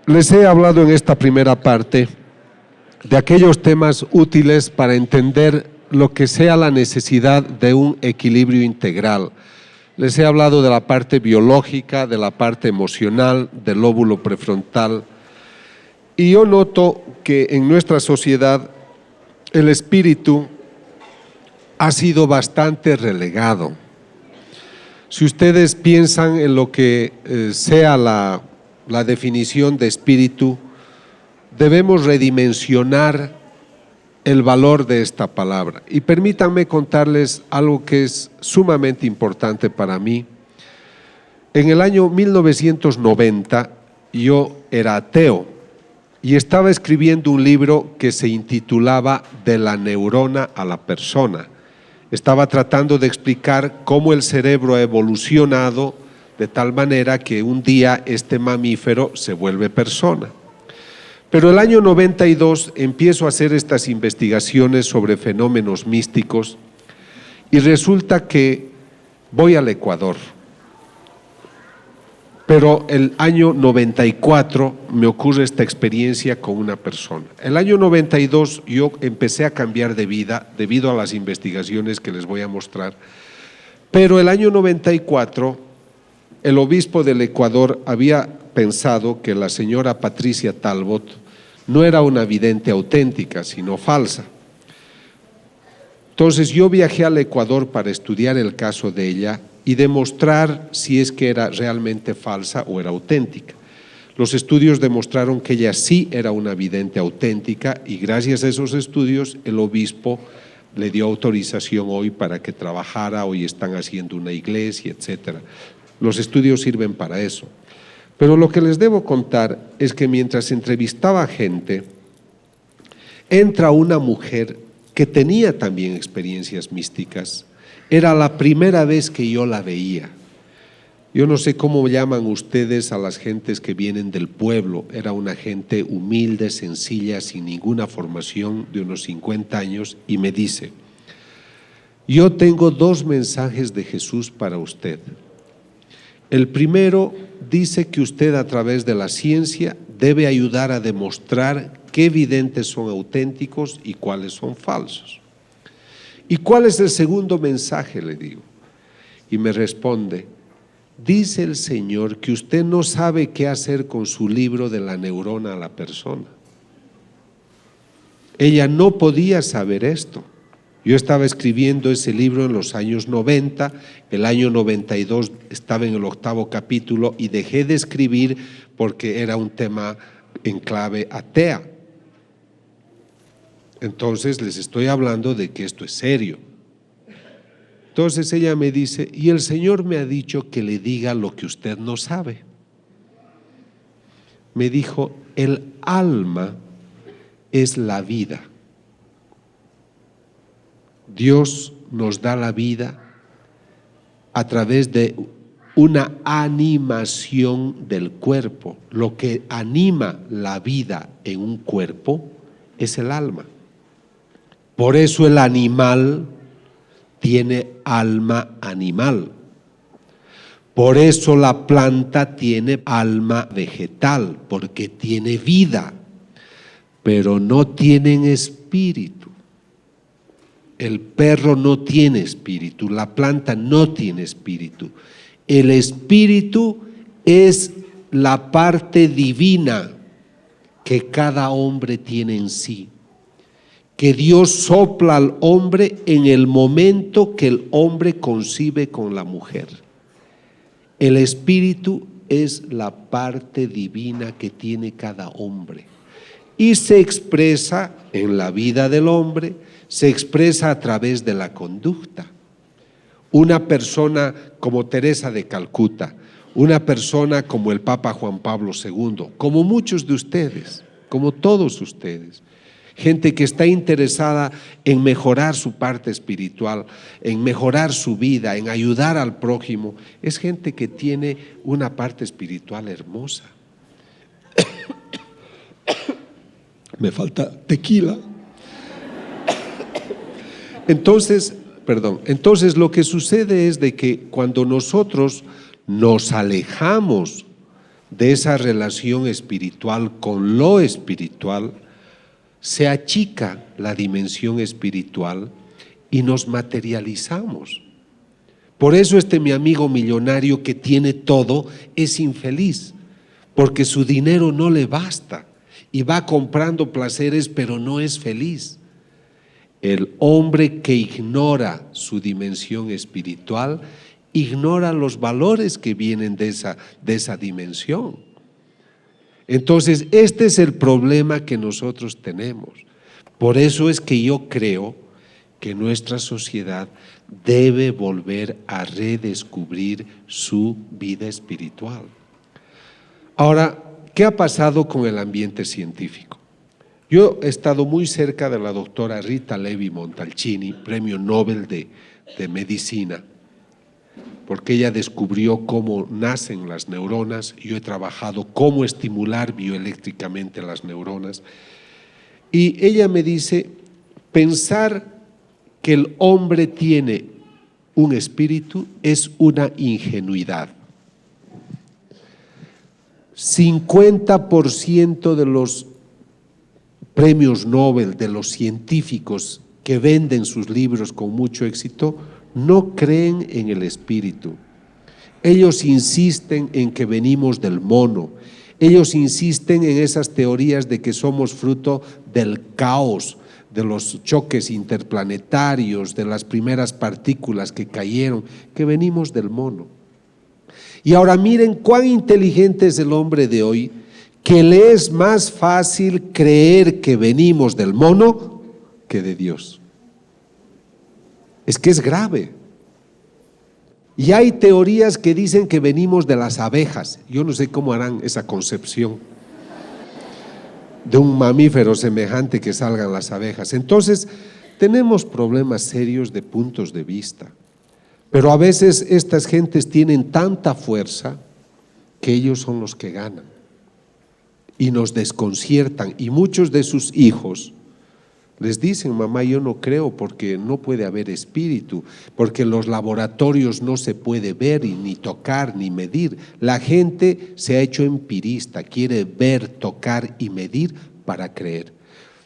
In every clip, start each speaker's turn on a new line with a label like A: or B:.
A: Les he hablado en esta primera parte de aquellos temas útiles para entender lo que sea la necesidad de un equilibrio integral. Les he hablado de la parte biológica, de la parte emocional, del lóbulo prefrontal. Y yo noto que en nuestra sociedad el espíritu ha sido bastante relegado. Si ustedes piensan en lo que sea la definición de espíritu, debemos redimensionar el valor de esta palabra. Y permítanme contarles algo que es sumamente importante para mí. En el año 1990 yo era ateo y estaba escribiendo un libro que se intitulaba De la neurona a la persona. Estaba tratando de explicar cómo el cerebro ha evolucionado de tal manera que un día este mamífero se vuelve persona. Pero el año 92 empiezo a hacer estas investigaciones sobre fenómenos místicos y resulta que voy al Ecuador. Pero el año 94 me ocurre esta experiencia con una persona. El año 92 yo empecé a cambiar de vida debido a las investigaciones que les voy a mostrar. Pero el año 94 el obispo del Ecuador había pensado que la señora Patricia Talbot no era una vidente auténtica, sino falsa. Entonces yo viajé al Ecuador para estudiar el caso de ella y demostrar si es que era realmente falsa o era auténtica. Los estudios demostraron que ella sí era una vidente auténtica y gracias a esos estudios el obispo le dio autorización hoy para que trabajara, hoy están haciendo una iglesia, etcétera. Los estudios sirven para eso. Pero lo que les debo contar es que mientras entrevistaba gente, entra una mujer que tenía también experiencias místicas. Era la primera vez que yo la veía. Yo no sé cómo llaman ustedes a las gentes que vienen del pueblo. Era una gente humilde, sencilla, sin ninguna formación, de unos 50 años, y me dice: yo tengo 2 mensajes de Jesús para usted. El primero dice que usted a través de la ciencia debe ayudar a demostrar qué videntes son auténticos y cuáles son falsos. ¿Y cuál es el segundo mensaje?, le digo. Y me responde: dice el Señor que usted no sabe qué hacer con su libro de la neurona a la persona. Ella no podía saber esto. Yo estaba escribiendo ese libro en los años 90, el año 92 estaba en el 8º capítulo y dejé de escribir porque era un tema en clave atea. Entonces les estoy hablando de que esto es serio. Entonces ella me dice: y el Señor me ha dicho que le diga lo que usted no sabe. Me dijo: el alma es la vida. Dios nos da la vida a través de una animación del cuerpo. Lo que anima la vida en un cuerpo es el alma. Por eso el animal tiene alma animal. Por eso la planta tiene alma vegetal, porque tiene vida, pero no tienen espíritu. El perro no tiene espíritu, la planta no tiene espíritu. El espíritu es la parte divina que cada hombre tiene en sí, que Dios sopla al hombre en el momento que el hombre concibe con la mujer. El espíritu es la parte divina que tiene cada hombre y se expresa en la vida del hombre, se expresa a través de la conducta. Una persona como Teresa de Calcuta, una persona como el Papa Juan Pablo II, como muchos de ustedes, como todos ustedes, gente que está interesada en mejorar su parte espiritual, en mejorar su vida, en ayudar al prójimo, es gente que tiene una parte espiritual hermosa. Me falta tequila. Entonces lo que sucede es de que cuando nosotros nos alejamos de esa relación espiritual con lo espiritual, se achica la dimensión espiritual y nos materializamos. Por eso mi amigo millonario que tiene todo es infeliz, porque su dinero no le basta y va comprando placeres, pero no es feliz. El hombre que ignora su dimensión espiritual ignora los valores que vienen de esa dimensión. Entonces, este es el problema que nosotros tenemos. Por eso es que yo creo que nuestra sociedad debe volver a redescubrir su vida espiritual. Ahora, ¿qué ha pasado con el ambiente científico? Yo he estado muy cerca de la doctora Rita Levi Montalcini, premio Nobel de Medicina, porque ella descubrió cómo nacen las neuronas. Yo he trabajado cómo estimular bioeléctricamente las neuronas. Y ella me dice, pensar que el hombre tiene un espíritu es una ingenuidad. 50% de los premios Nobel, de los científicos que venden sus libros con mucho éxito, no creen en el espíritu. Ellos insisten en que venimos del mono. Ellos insisten en esas teorías de que somos fruto del caos, de los choques interplanetarios, de las primeras partículas que cayeron, que venimos del mono. Y ahora miren cuán inteligente es el hombre de hoy, que le es más fácil creer que venimos del mono que de Dios. Es que es grave. Y hay teorías que dicen que venimos de las abejas. Yo no sé cómo harán esa concepción de un mamífero semejante que salgan las abejas. Entonces, tenemos problemas serios de puntos de vista. Pero a veces estas gentes tienen tanta fuerza que ellos son los que ganan y nos desconciertan. Y muchos de sus hijos les dicen, mamá, yo no creo porque no puede haber espíritu, porque en los laboratorios no se puede ver y ni tocar ni medir. La gente se ha hecho empirista, quiere ver, tocar y medir para creer.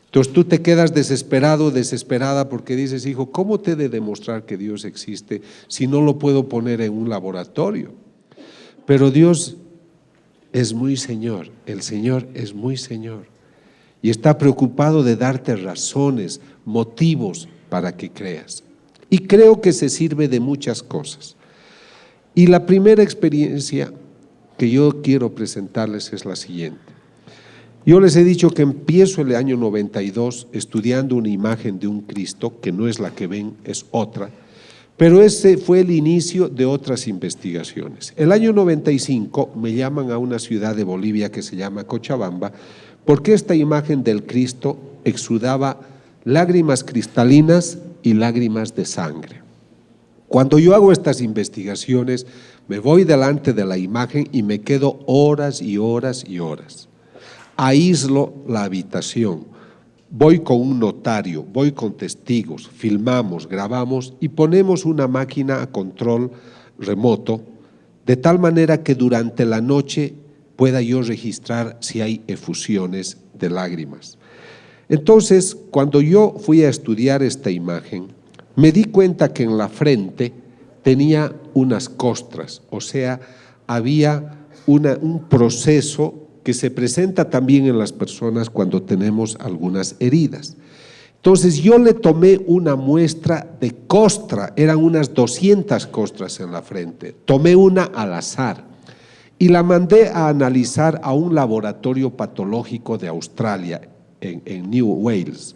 A: Entonces tú te quedas desesperado, desesperada, porque dices, hijo, ¿cómo te he de demostrar que Dios existe si no lo puedo poner en un laboratorio? Pero Dios es muy Señor, el Señor es muy Señor. Y está preocupado de darte razones, motivos para que creas. Y creo que se sirve de muchas cosas. Y la primera experiencia que yo quiero presentarles es la siguiente. Yo les he dicho que empiezo el año 92 estudiando una imagen de un Cristo, que no es la que ven, es otra, pero ese fue el inicio de otras investigaciones. El año 95 me llaman a una ciudad de Bolivia que se llama Cochabamba, porque esta imagen del Cristo exudaba lágrimas cristalinas y lágrimas de sangre. Cuando yo hago estas investigaciones, me voy delante de la imagen y me quedo horas y horas y horas. Aíslo la habitación, voy con un notario, voy con testigos, filmamos, grabamos y ponemos una máquina a control remoto, de tal manera que durante la noche pueda yo registrar si hay efusiones de lágrimas. Entonces, cuando yo fui a estudiar esta imagen, me di cuenta que en la frente tenía unas costras, o sea, había un proceso que se presenta también en las personas cuando tenemos algunas heridas. Entonces yo le tomé una muestra de costra, eran unas 200 costras en la frente, tomé una al azar y la mandé a analizar a un laboratorio patológico de Australia, en New Wales.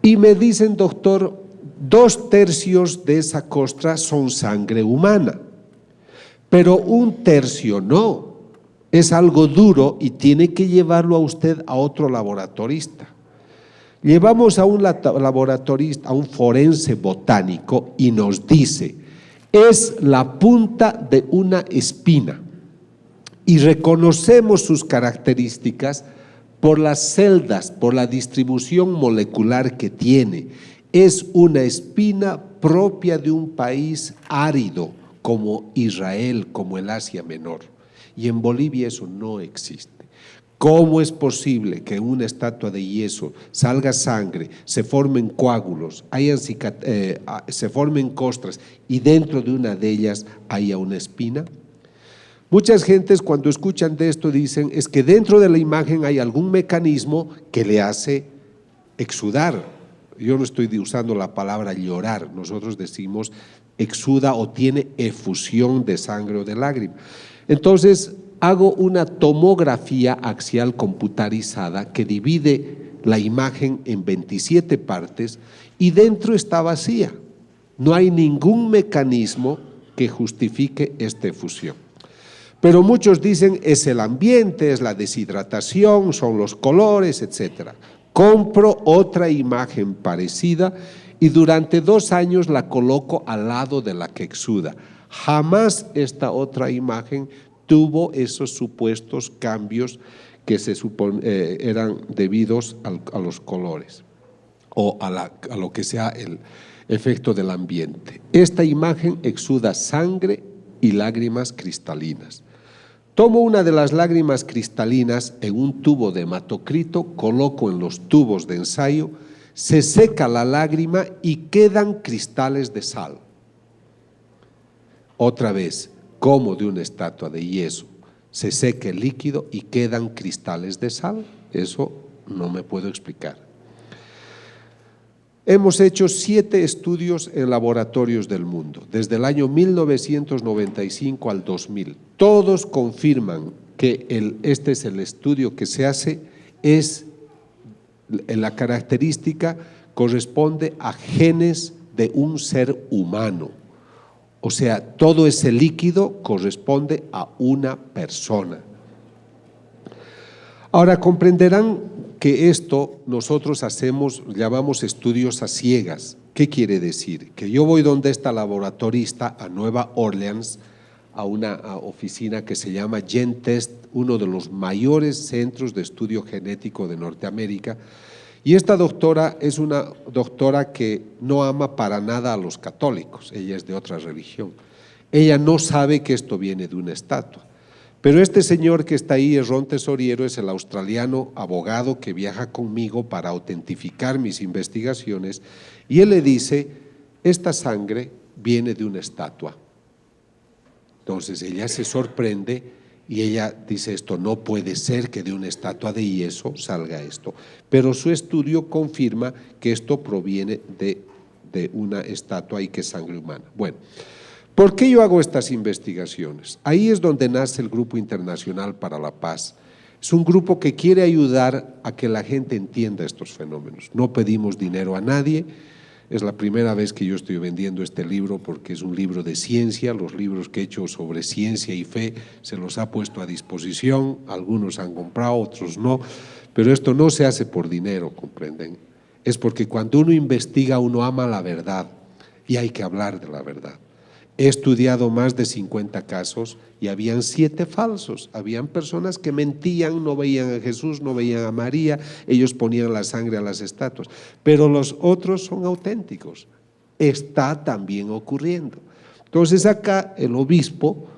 A: Y me dicen, doctor, 2/3 de esa costra son sangre humana, pero 1/3 no. Es algo duro y tiene que llevarlo a usted a otro laboratorista. Llevamos a un laboratorista, a un forense botánico, y nos dice, es la punta de una espina. Y reconocemos sus características por las celdas, por la distribución molecular que tiene. Es una espina propia de un país árido como Israel, como el Asia Menor. y en Bolivia eso no existe. ¿Cómo es posible que en una estatua de yeso salga sangre, se formen coágulos, se formen costras y dentro de una de ellas haya una espina? Muchas gentes cuando escuchan de esto dicen es que dentro de la imagen hay algún mecanismo que le hace exudar. Yo no estoy usando la palabra llorar, nosotros decimos exuda o tiene efusión de sangre o de lágrima. Entonces hago una tomografía axial computarizada que divide la imagen en 27 partes y dentro está vacía. No hay ningún mecanismo que justifique esta efusión. Pero muchos dicen es el ambiente, es la deshidratación, son los colores, etc. Compro otra imagen parecida y durante 2 años la coloco al lado de la que exuda. Jamás esta otra imagen tuvo esos supuestos cambios que eran debidos a los colores o a lo que sea el efecto del ambiente. Esta imagen exuda sangre y lágrimas cristalinas. Tomo una de las lágrimas cristalinas en un tubo de hematocrito, coloco en los tubos de ensayo, se seca la lágrima y quedan cristales de sal. Otra vez, como de una estatua de yeso, se seca el líquido y quedan cristales de sal. Eso no me puedo explicar. Hemos hecho 7 estudios en laboratorios del mundo, desde el año 1995 al 2000. Todos confirman que este es el estudio que se hace, la característica corresponde a genes de un ser humano. O sea, todo ese líquido corresponde a una persona. Ahora comprenderán que esto nosotros llamamos estudios a ciegas. ¿Qué quiere decir? Que yo voy donde está laboratorista a Nueva Orleans, a una oficina que se llama GenTest, uno de los mayores centros de estudio genético de Norteamérica, y esta doctora es una doctora que no ama para nada a los católicos, ella es de otra religión. Ella no sabe que esto viene de una estatua. Pero este señor que está ahí, Ron Tesoriero, es el australiano abogado que viaja conmigo para autentificar mis investigaciones, y él le dice, esta sangre viene de una estatua. Entonces ella se sorprende y ella dice, esto no puede ser que de una estatua de yeso salga esto. Pero su estudio confirma que esto proviene de una estatua y que es sangre humana. Bueno. ¿Por qué yo hago estas investigaciones? Ahí es donde nace el Grupo Internacional para la Paz. Es un grupo que quiere ayudar a que la gente entienda estos fenómenos. No pedimos dinero a nadie. Es la primera vez que yo estoy vendiendo este libro porque es un libro de ciencia. Los libros que he hecho sobre ciencia y fe se los ha puesto a disposición. Algunos han comprado, otros no. Pero esto no se hace por dinero, ¿comprenden? Es porque cuando uno investiga, uno ama la verdad y hay que hablar de la verdad. He estudiado más de 50 casos y habían 7 falsos. Habían personas que mentían, no veían a Jesús, no veían a María, ellos ponían la sangre a las estatuas. Pero los otros son auténticos. Está también ocurriendo. Entonces acá el obispo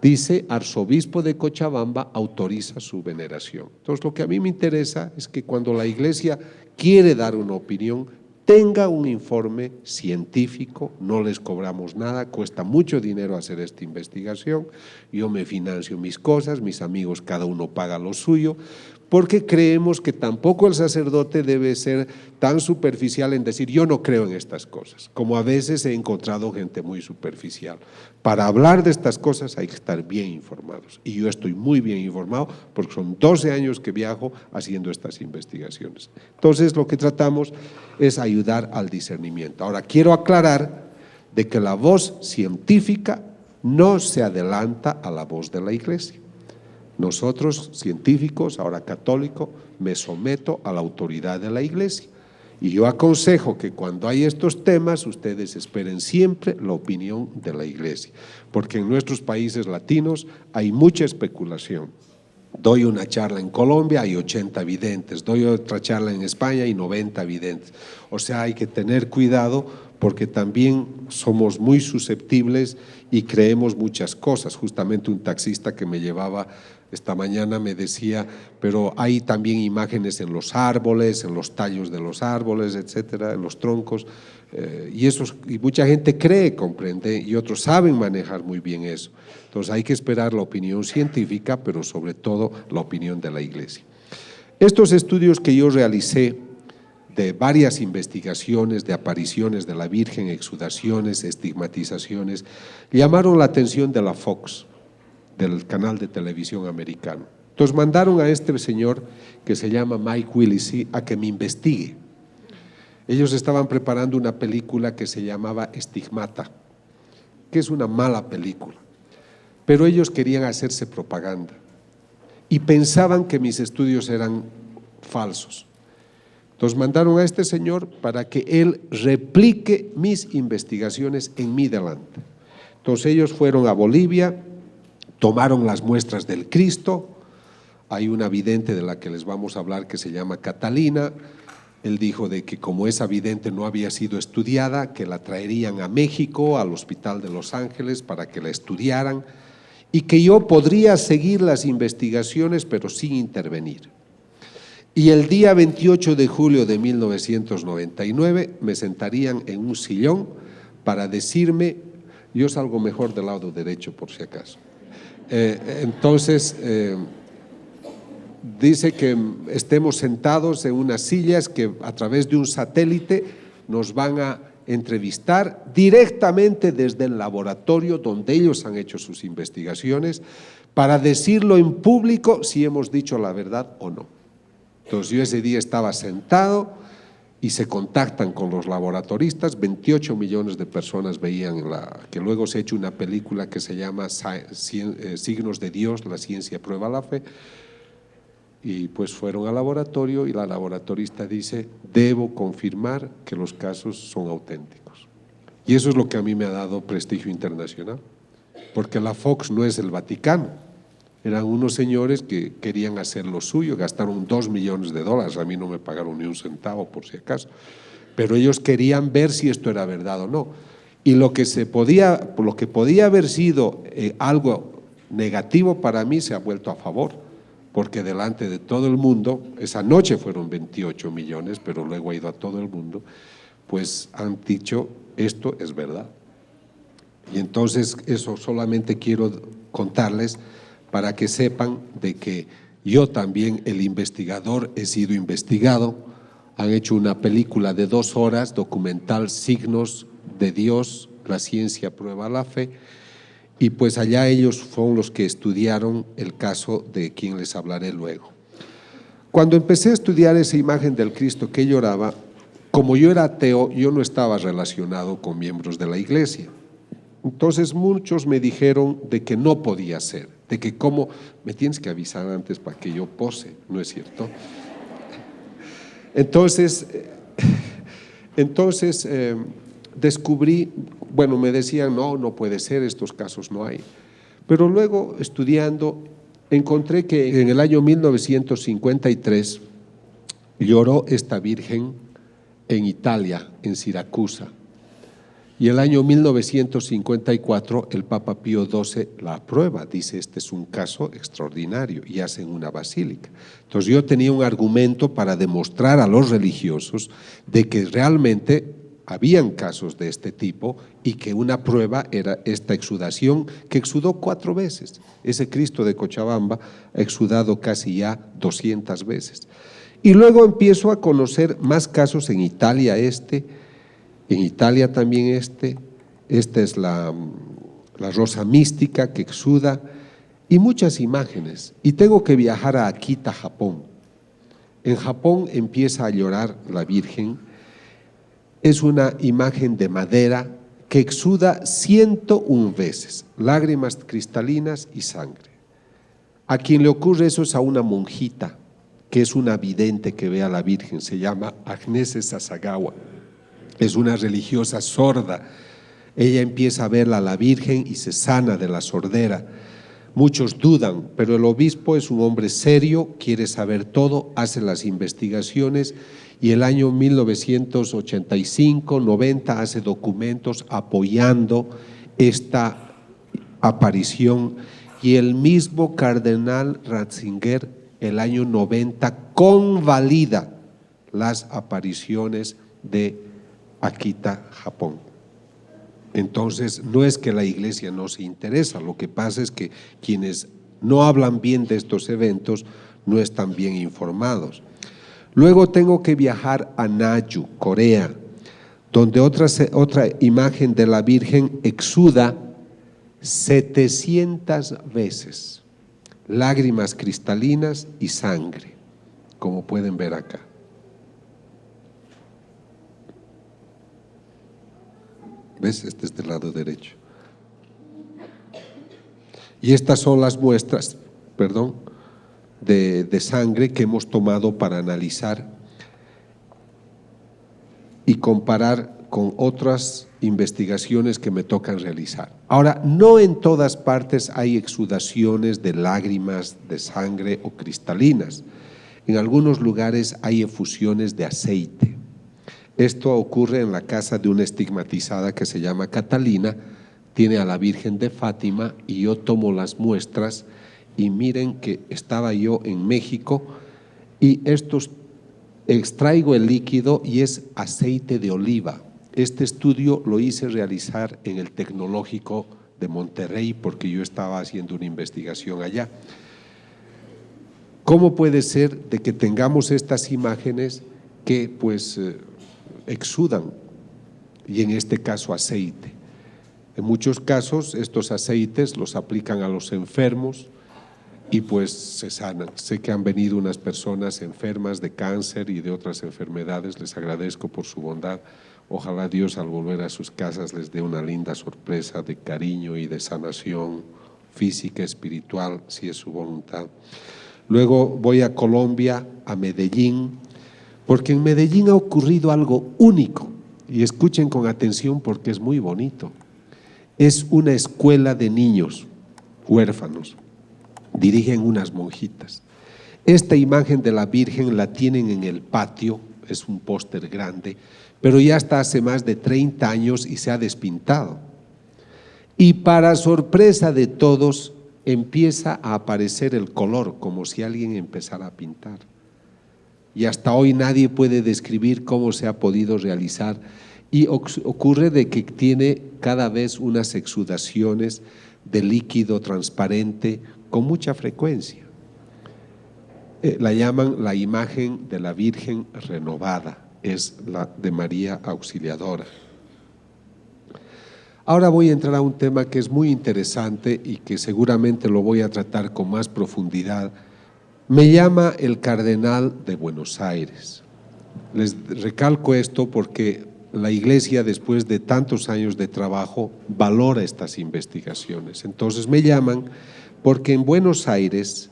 A: dice, arzobispo de Cochabamba autoriza su veneración. Entonces lo que a mí me interesa es que cuando la iglesia quiere dar una opinión, tenga un informe científico, no les cobramos nada, cuesta mucho dinero hacer esta investigación, yo me financio mis cosas, mis amigos cada uno paga lo suyo, porque creemos que tampoco el sacerdote debe ser tan superficial en decir yo no creo en estas cosas, como a veces he encontrado gente muy superficial. Para hablar de estas cosas hay que estar bien informados y yo estoy muy bien informado porque son 12 años que viajo haciendo estas investigaciones. Entonces lo que tratamos es ayudar al discernimiento. Ahora quiero aclarar de que la voz científica no se adelanta a la voz de la iglesia. Nosotros, científicos, ahora católico, me someto a la autoridad de la iglesia. Y yo aconsejo que cuando hay estos temas, ustedes esperen siempre la opinión de la iglesia, porque en nuestros países latinos hay mucha especulación. Doy una charla en Colombia, hay 80 videntes, doy otra charla en España y 90 videntes. O sea, hay que tener cuidado porque también somos muy susceptibles y creemos muchas cosas. Justamente un taxista que me llevaba esta mañana me decía, pero hay también imágenes en los árboles, en los tallos de los árboles, etcétera, en los troncos, y mucha gente cree, comprende, y otros saben manejar muy bien eso. Entonces hay que esperar la opinión científica, pero sobre todo la opinión de la Iglesia. Estos estudios que yo realicé de varias investigaciones de apariciones de la Virgen, exudaciones, estigmatizaciones, llamaron la atención de la Fox, del canal de televisión americano. Entonces mandaron a este señor que se llama Mike Willesee a que me investigue. Ellos estaban preparando una película que se llamaba Estigmata, que es una mala película, pero ellos querían hacerse propaganda y pensaban que mis estudios eran falsos. Entonces mandaron a este señor para que él replique mis investigaciones en mi delante. Entonces ellos fueron a Bolivia, tomaron las muestras del Cristo. Hay una vidente de la que les vamos a hablar que se llama Catalina. Él dijo de que como esa vidente no había sido estudiada, que la traerían a México, al Hospital de Los Ángeles, para que la estudiaran y que yo podría seguir las investigaciones pero sin intervenir. Y el día 28 de julio de 1999 me sentarían en un sillón para decirme, yo salgo mejor del lado derecho por si acaso. Entonces, dice que estemos sentados en unas sillas que a través de un satélite nos van a entrevistar directamente desde el laboratorio donde ellos han hecho sus investigaciones para decirlo en público si hemos dicho la verdad o no. Entonces yo ese día estaba sentado y se contactan con los laboratoristas, 28 millones de personas veían que luego se ha hecho una película que se llama Signos de Dios, la ciencia prueba la fe, y pues fueron al laboratorio y la laboratorista dice, debo confirmar que los casos son auténticos. Y eso es lo que a mí me ha dado prestigio internacional, porque la Fox no es el Vaticano. Eran unos señores que querían hacer lo suyo, gastaron $2 millones, a mí no me pagaron ni un centavo por si acaso, pero ellos querían ver si esto era verdad o no. Y lo que podía haber sido algo negativo para mí se ha vuelto a favor, porque delante de todo el mundo, esa noche fueron 28 millones, pero luego ha ido a todo el mundo, pues han dicho, esto es verdad. Y entonces eso solamente quiero contarles para que sepan de que yo también, el investigador, he sido investigado. Han hecho una película de 2 horas, documental Signos de Dios, la ciencia prueba la fe, y pues allá ellos fueron los que estudiaron el caso de quien les hablaré luego. Cuando empecé a estudiar esa imagen del Cristo que lloraba, como yo era ateo, yo no estaba relacionado con miembros de la iglesia. Entonces muchos me dijeron de que no podía ser, de que cómo, me tienes que avisar antes para que yo pose, ¿no es cierto? Entonces descubrí, bueno, me decían, no puede ser, estos casos no hay. Pero luego, estudiando, encontré que en el año 1953 lloró esta Virgen en Italia, en Siracusa. Y el año 1954 el Papa Pío XII la aprueba, dice este es un caso extraordinario y hacen una basílica. Entonces yo tenía un argumento para demostrar a los religiosos de que realmente habían casos de este tipo y que una prueba era esta exudación que exudó 4 veces. Ese Cristo de Cochabamba ha exudado casi ya 200 veces. Y luego empiezo a conocer más casos en Italia en Italia también esta es la rosa mística que exuda y muchas imágenes. Y tengo que viajar a Akita, Japón. En Japón empieza a llorar la Virgen. Es una imagen de madera que exuda 101 veces, lágrimas cristalinas y sangre. A quien le ocurre eso es a una monjita, que es una vidente que ve a la Virgen, se llama Agnese Sasagawa. Es una religiosa sorda. Ella empieza a verla a la Virgen y se sana de la sordera. Muchos dudan, pero el obispo es un hombre serio, quiere saber todo, hace las investigaciones y el año 1985-90 hace documentos apoyando esta aparición, y el mismo cardenal Ratzinger el año 90 convalida las apariciones de Akita, Japón. Entonces, no es que la Iglesia no se interesa, lo que pasa es que quienes no hablan bien de estos eventos no están bien informados. Luego tengo que viajar a Naju, Corea, donde otra imagen de la Virgen exuda 700 veces lágrimas cristalinas y sangre, como pueden ver acá. ¿Ves? Este es del lado derecho. Y estas son las muestras, de sangre que hemos tomado para analizar y comparar con otras investigaciones que me tocan realizar. Ahora, no en todas partes hay exudaciones de lágrimas de sangre o cristalinas. En algunos lugares hay efusiones de aceite. Esto ocurre en la casa de una estigmatizada que se llama Catalina, tiene a la Virgen de Fátima, y yo tomo las muestras y miren que estaba yo en México y extraigo el líquido y es aceite de oliva. Este estudio lo hice realizar en el Tecnológico de Monterrey porque yo estaba haciendo una investigación allá. ¿Cómo puede ser de que tengamos estas imágenes que exudan, y en este caso aceite? En muchos casos estos aceites los aplican a los enfermos y pues se sanan. Sé que han venido unas personas enfermas de cáncer y de otras enfermedades, les agradezco por su bondad. Ojalá Dios al volver a sus casas les dé una linda sorpresa de cariño y de sanación física, espiritual, si es su voluntad. Luego voy a Colombia, a Medellín, porque en Medellín ha ocurrido algo único, y escuchen con atención porque es muy bonito. Es una escuela de niños huérfanos, dirigen unas monjitas. Esta imagen de la Virgen la tienen en el patio, es un póster grande, pero ya está hace más de 30 años y se ha despintado. Y para sorpresa de todos, empieza a aparecer el color, como si alguien empezara a pintar. Y hasta hoy nadie puede describir cómo se ha podido realizar, y ocurre de que tiene cada vez unas exudaciones de líquido transparente con mucha frecuencia. La llaman la imagen de la Virgen renovada, es la de María Auxiliadora. Ahora voy a entrar a un tema que es muy interesante y que seguramente lo voy a tratar con más profundidad. Me llama el cardenal de Buenos Aires. Les recalco esto porque la Iglesia, después de tantos años de trabajo, valora estas investigaciones. Entonces me llaman porque en Buenos Aires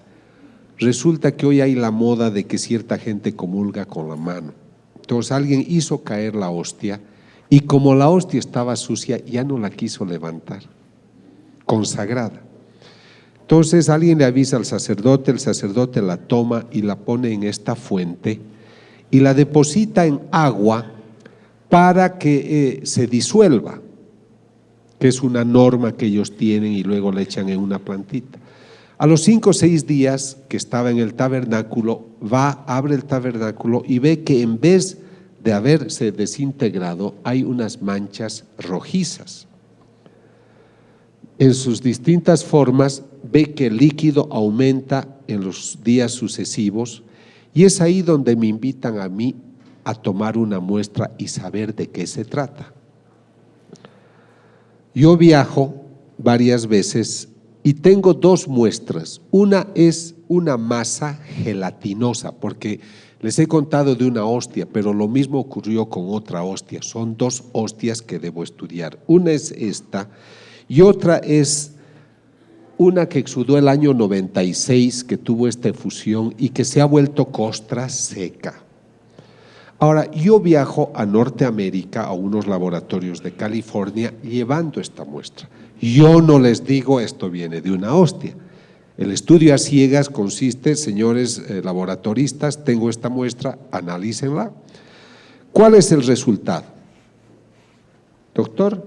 A: resulta que hoy hay la moda de que cierta gente comulga con la mano. Entonces alguien hizo caer la hostia y como la hostia estaba sucia ya no la quiso levantar, consagrada. Entonces alguien le avisa al sacerdote, el sacerdote la toma y la pone en esta fuente y la deposita en agua para que se disuelva, que es una norma que ellos tienen, y luego la echan en una plantita. A los 5 o 6 días que estaba en el tabernáculo, abre el tabernáculo y ve que en vez de haberse desintegrado hay unas manchas rojizas. En sus distintas formas ve que el líquido aumenta en los días sucesivos, y es ahí donde me invitan a mí a tomar una muestra y saber de qué se trata. Yo viajo varias veces y tengo 2 muestras. Una es una masa gelatinosa, porque les he contado de una hostia, pero lo mismo ocurrió con otra hostia. Son 2 hostias que debo estudiar. Una es esta y otra es una que exudó el año 96, que tuvo esta efusión y que se ha vuelto costra seca. Ahora, yo viajo a Norteamérica, a unos laboratorios de California, llevando esta muestra. Yo no les digo esto viene de una hostia. El estudio a ciegas consiste, señores laboratoristas, tengo esta muestra, analícenla. ¿Cuál es el resultado? Doctor,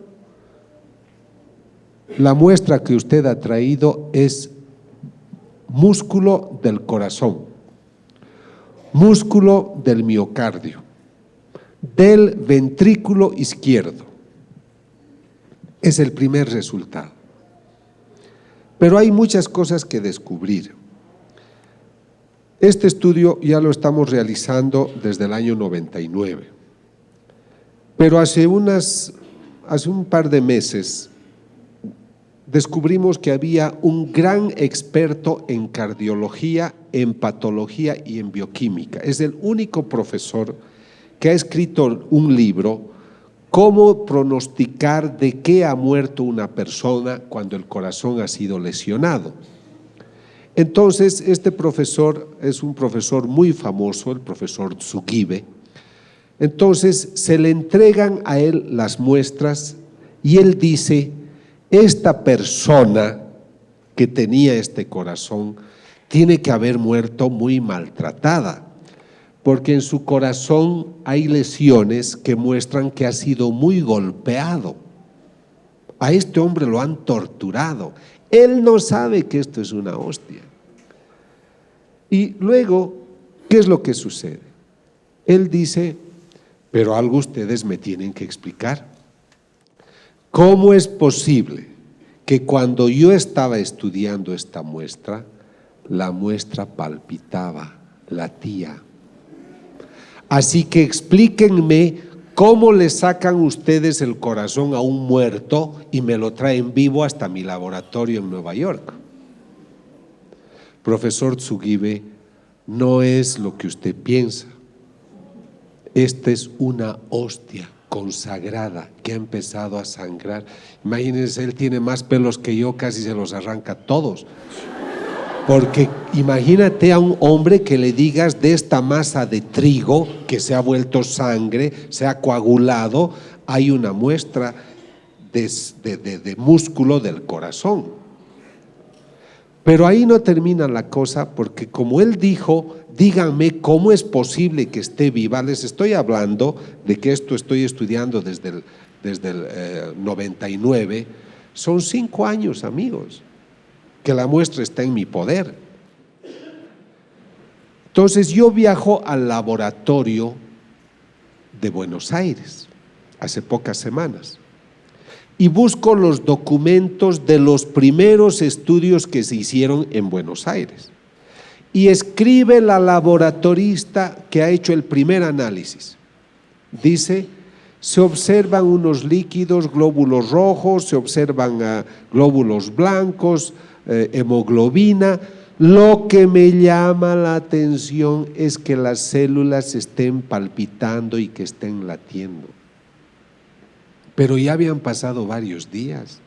A: la muestra que usted ha traído es músculo del corazón, músculo del miocardio, del ventrículo izquierdo. Es el primer resultado. Pero hay muchas cosas que descubrir. Este estudio ya lo estamos realizando desde el año 99. Pero hace un par de meses descubrimos que había un gran experto en cardiología, en patología y en bioquímica. Es el único profesor que ha escrito un libro, Cómo pronosticar de qué ha muerto una persona cuando el corazón ha sido lesionado. Entonces, este profesor es un profesor muy famoso, el profesor Tsugibe. Entonces, se le entregan a él las muestras y él dice, esta persona que tenía este corazón tiene que haber muerto muy maltratada, porque en su corazón hay lesiones que muestran que ha sido muy golpeado. A este hombre lo han torturado. Él no sabe que esto es una hostia. Y luego, ¿qué es lo que sucede? Él dice, pero algo ustedes me tienen que explicar. ¿Cómo es posible que cuando yo estaba estudiando esta muestra, la muestra palpitaba, latía? Así que explíquenme cómo le sacan ustedes el corazón a un muerto y me lo traen vivo hasta mi laboratorio en Nueva York. Profesor Tsugibe, no es lo que usted piensa. Esta es una hostia consagrada que ha empezado a sangrar. Imagínense, él tiene más pelos que yo, casi se los arranca todos. Porque imagínate a un hombre que le digas de esta masa de trigo que se ha vuelto sangre, se ha coagulado, hay una muestra de músculo del corazón. Pero ahí no termina la cosa, porque como él dijo, díganme cómo es posible que esté viva. Les estoy hablando de que esto estoy estudiando desde el 99, son 5 años, amigos, que la muestra está en mi poder. Entonces yo viajo al laboratorio de Buenos Aires hace pocas semanas y busco los documentos de los primeros estudios que se hicieron en Buenos Aires. Y escribe la laboratorista que ha hecho el primer análisis. Dice, se observan unos líquidos, glóbulos rojos, se observan glóbulos blancos, hemoglobina. Lo que me llama la atención es que las células estén palpitando y que estén latiendo. Pero ya habían pasado varios días.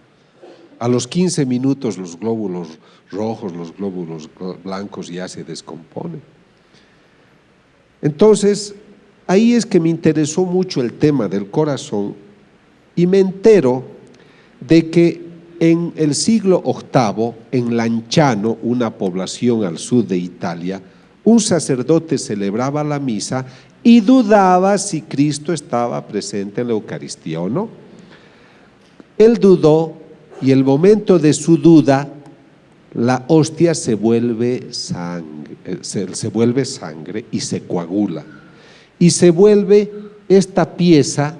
A: A los 15 minutos los glóbulos rojos, los glóbulos blancos ya se descomponen. Entonces, ahí es que me interesó mucho el tema del corazón y me entero de que en el siglo VIII, en Lanciano, una población al sur de Italia, un sacerdote celebraba la misa y dudaba si Cristo estaba presente en la Eucaristía o no. Él dudó y el momento de su duda, la hostia se vuelve sangre y se coagula. Y se vuelve esta pieza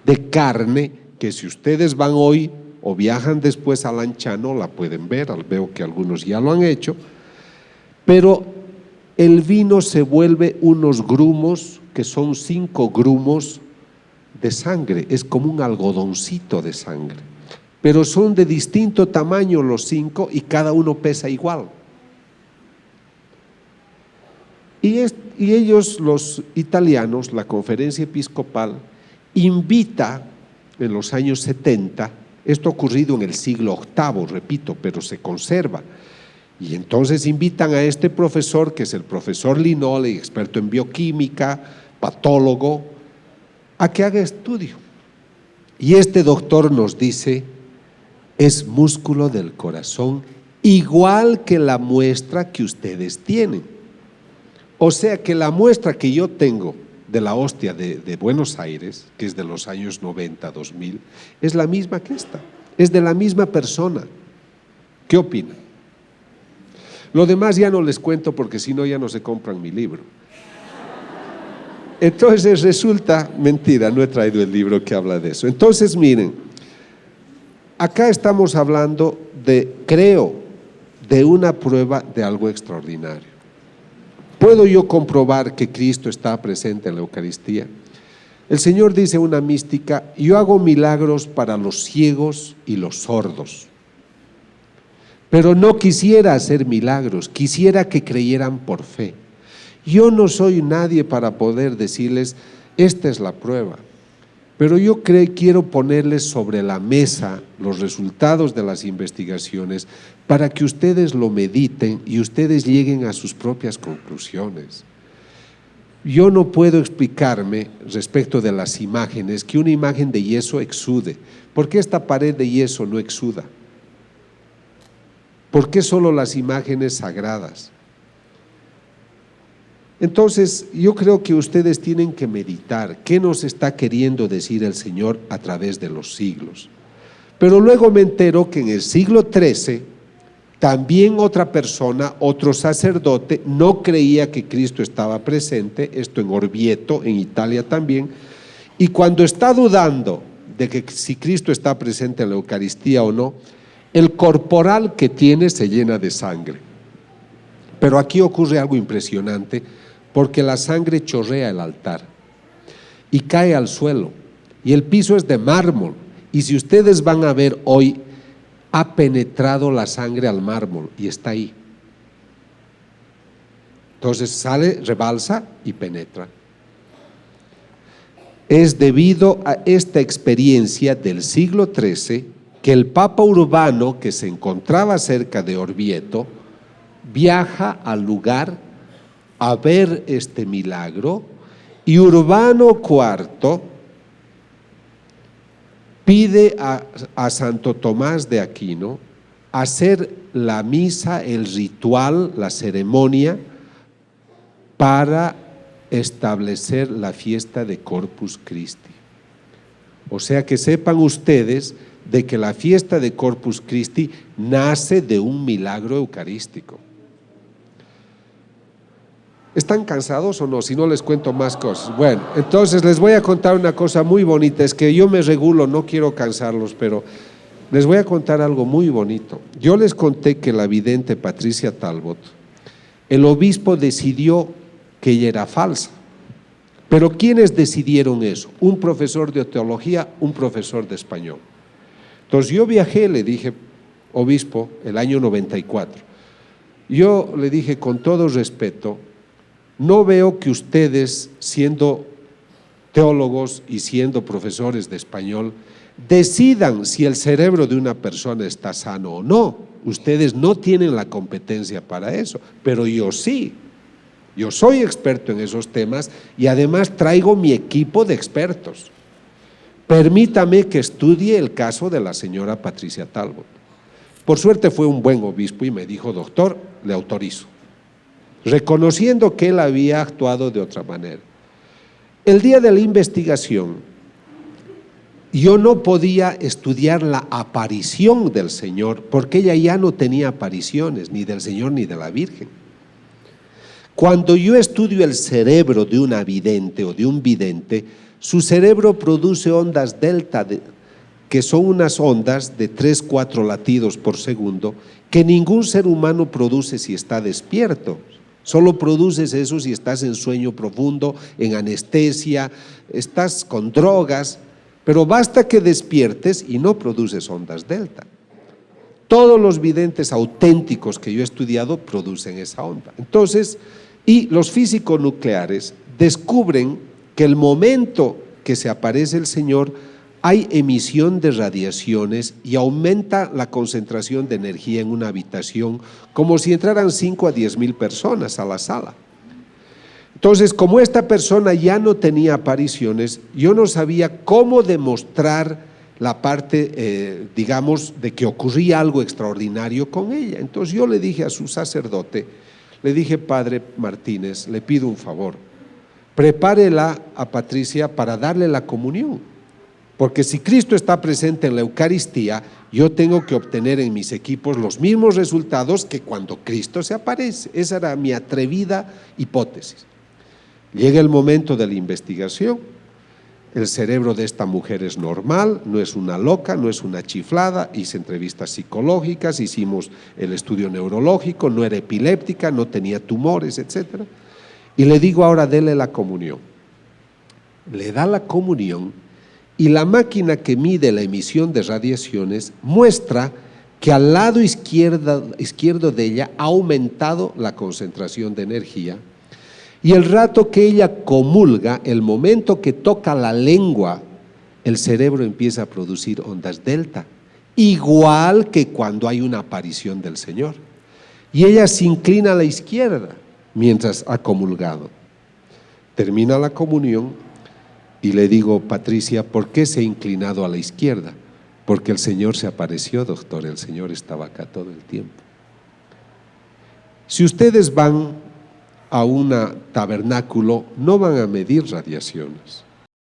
A: de carne que si ustedes van hoy o viajan después a Lanciano, la pueden ver, veo que algunos ya lo han hecho, pero el vino se vuelve unos grumos que son 5 grumos de sangre, es como un algodoncito de sangre, pero son de distinto tamaño los 5 y cada uno pesa igual. Y ellos, los italianos, la conferencia episcopal, invita en los años 70, esto ha ocurrido en el siglo VIII, repito, pero se conserva, y entonces invitan a este profesor, que es el profesor Linoli, experto en bioquímica, patólogo, a que haga estudio. Y este doctor nos dice, es músculo del corazón igual que la muestra que ustedes tienen. O sea que la muestra que yo tengo de la hostia de Buenos Aires, que es de los años 90, 2000, es la misma que esta, es de la misma persona. ¿Qué opinan? Lo demás ya no les cuento porque si no ya no se compran mi libro. Entonces resulta, mentira, no he traído el libro que habla de eso. Entonces miren, acá estamos hablando creo, de una prueba de algo extraordinario. ¿Puedo yo comprobar que Cristo está presente en la Eucaristía? El Señor dice en una mística: yo hago milagros para los ciegos y los sordos. Pero no quisiera hacer milagros, quisiera que creyeran por fe. Yo no soy nadie para poder decirles, esta es la prueba. Pero yo quiero ponerles sobre la mesa los resultados de las investigaciones para que ustedes lo mediten y ustedes lleguen a sus propias conclusiones. Yo no puedo explicarme respecto de las imágenes, que una imagen de yeso exude. ¿Por qué esta pared de yeso no exuda? ¿Por qué solo las imágenes sagradas? Entonces, yo creo que ustedes tienen que meditar qué nos está queriendo decir el Señor a través de los siglos. Pero luego me entero que en el siglo XIII, también otra persona, otro sacerdote, no creía que Cristo estaba presente, esto en Orvieto, en Italia también, y cuando está dudando de que si Cristo está presente en la Eucaristía o no, el corporal que tiene se llena de sangre. Pero aquí ocurre algo impresionante, porque la sangre chorrea el altar y cae al suelo, y el piso es de mármol, y si ustedes van a ver hoy, ha penetrado la sangre al mármol y está ahí. Entonces sale, rebalsa y penetra. Es debido a esta experiencia del siglo XIII que el Papa Urbano, que se encontraba cerca de Orvieto, viaja al lugar a ver este milagro, y Urbano IV pide a Santo Tomás de Aquino hacer la misa, el ritual, la ceremonia para establecer la fiesta de Corpus Christi. O sea que sepan ustedes de que la fiesta de Corpus Christi nace de un milagro eucarístico. ¿Están cansados o no? Si no les cuento más cosas. Bueno, entonces les voy a contar una cosa muy bonita. Es que yo me regulo, no quiero cansarlos, pero les voy a contar algo muy bonito. Yo les conté que la vidente Patricia Talbot, el obispo decidió que ella era falsa. Pero ¿quiénes decidieron eso? Un profesor de teología, un profesor de español. Entonces yo viajé, le dije, obispo, el año 94. Yo le dije con todo respeto, no veo que ustedes, siendo teólogos y siendo profesores de español, decidan si el cerebro de una persona está sano o no. Ustedes no tienen la competencia para eso, pero yo sí. Yo soy experto en esos temas y además traigo mi equipo de expertos. Permítame que estudie el caso de la señora Patricia Talbot. Por suerte fue un buen obispo y me dijo, doctor, le autorizo, reconociendo que él había actuado de otra manera. El día de la investigación, yo no podía estudiar la aparición del Señor, porque ella ya no tenía apariciones, ni del Señor ni de la Virgen. Cuando yo estudio el cerebro de una vidente o de un vidente, su cerebro produce ondas delta, que son unas ondas de 3-4 latidos por segundo, que ningún ser humano produce si está despierto. Solo produces eso si estás en sueño profundo, en anestesia, estás con drogas, pero basta que despiertes y no produces ondas delta. Todos los videntes auténticos que yo he estudiado producen esa onda. Entonces, y los físicos nucleares descubren que el momento que se aparece el Señor hay emisión de radiaciones y aumenta la concentración de energía en una habitación como si entraran 5 a 10 mil personas a la sala. Entonces, como esta persona ya no tenía apariciones, yo no sabía cómo demostrar la parte, digamos, de que ocurría algo extraordinario con ella. Entonces yo le dije a su sacerdote, le dije: Padre Martínez, le pido un favor, prepárela a Patricia para darle la comunión, porque si Cristo está presente en la Eucaristía, yo tengo que obtener en mis equipos los mismos resultados que cuando Cristo se aparece. Esa era mi atrevida hipótesis. Llega el momento de la investigación. El cerebro de esta mujer es normal, no es una loca, no es una chiflada. Hice entrevistas psicológicas, hicimos el estudio neurológico, no era epiléptica, no tenía tumores, etc. Y le digo: ahora dele la comunión. Le da la comunión y la máquina que mide la emisión de radiaciones muestra que al lado izquierdo de ella ha aumentado la concentración de energía. Y el rato que ella comulga, el momento que toca la lengua, el cerebro empieza a producir ondas delta, igual que cuando hay una aparición del Señor. Y ella se inclina a la izquierda mientras ha comulgado. Termina la comunión y le digo: Patricia, ¿por qué se ha inclinado a la izquierda? Porque el Señor se apareció, doctor, el Señor estaba acá todo el tiempo. Si ustedes van a un tabernáculo, no van a medir radiaciones,